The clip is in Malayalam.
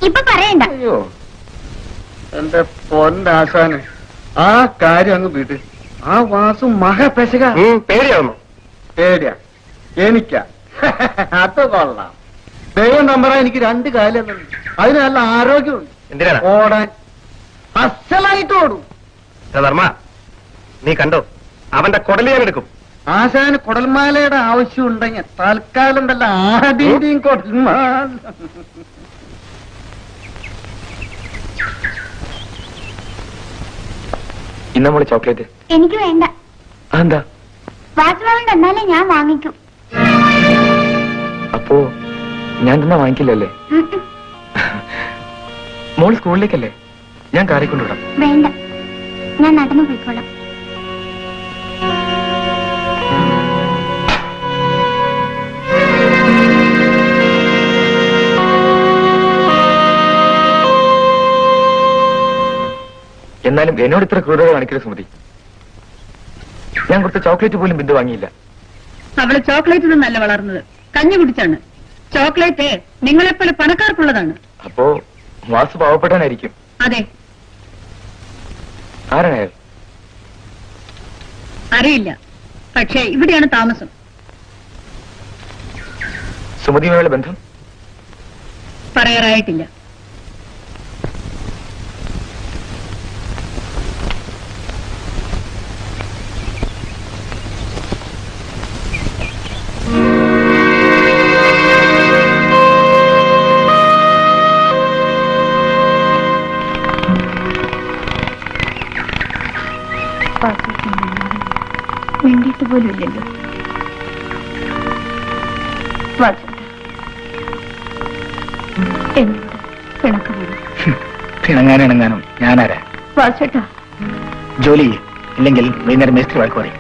ഇപ്പൊ പറയണ്ട. അയ്യോ എന്റെ പൊന്നാശാന്, ആ കാര്യം അങ്ങ് വീട്ട്. ആ വാസു മഹാപെശക. പേടിയാവുന്നു. പേടിയാ എനിക്കാ? അത് കൊള്ളാം. ദൈവം നമ്പറാ. എനിക്ക് 2 കാലം, അതിന് നല്ല ആരോഗ്യമുണ്ട്. എന്തിനാണ് ഓടാൻ അസലായിട്ട് ഓടും. ധർമ്മ, നീ കണ്ടോ അവന്റെ കുടല് ഞാൻ എടുക്കും. ആശാന് കുടൽമാലയുടെ ആവശ്യം ഉണ്ടെങ്കിൽ തൽക്കാലം ഉണ്ടല്ല ആദ്യം കുടൽമാല. ഇന്ന മോള് ചോക്ലേറ്റ്. എനിക്ക് വേണ്ട. എന്താ? വാസുവാണ്ട് എന്നാലേ ഞാൻ വാങ്ങിക്കും. അപ്പോ ഞാൻ തന്നാ വാങ്ങിക്കില്ലല്ലേ? മോള് സ്കൂളിലേക്കല്ലേ? ഞാൻ കാറി കൊണ്ടുവിടാം. വേണ്ട, ഞാൻ നടന്നു പോയിക്കോളാം. എന്നാലും എന്നോട് ഇത്ര ക്രൂരത കാണിക്കരുത് സുമതി. ഞാൻ കൊടുത്ത ചോക്ലേറ്റ് പോലും ബിന്ദു വാങ്ങിയില്ല. അവള് ചോക്ലേറ്റിനൊന്നല്ല വളർന്നത്, കഞ്ഞി കുടിച്ചാണ്. ചോക്ലേറ്റ് നിങ്ങളെപ്പോലെ പണക്കാർക്കുള്ളതാണ്. അപ്പോ വാസു പാവപ്പെട്ടവനായിരിക്കും. അതെ. ആരാണ് അയാൾ? അറിയില്ല, പക്ഷേ ഇവിടെയാണ് താമസം. സുമതിയുമായുള്ള ബന്ധം പറയാറായിട്ടില്ല. വേണ്ടിയിട്ട് പോലും ഇല്ലല്ലോ. എന്നോട് പിണക്കമാണ്. പിണങ്ങാനും ഞാനാരാ? വാസേട്ടാ, ജോലി ഇല്ലെങ്കിൽ വൈകുന്നേരം മേസ്ത്രി വഴക്ക് പറയും.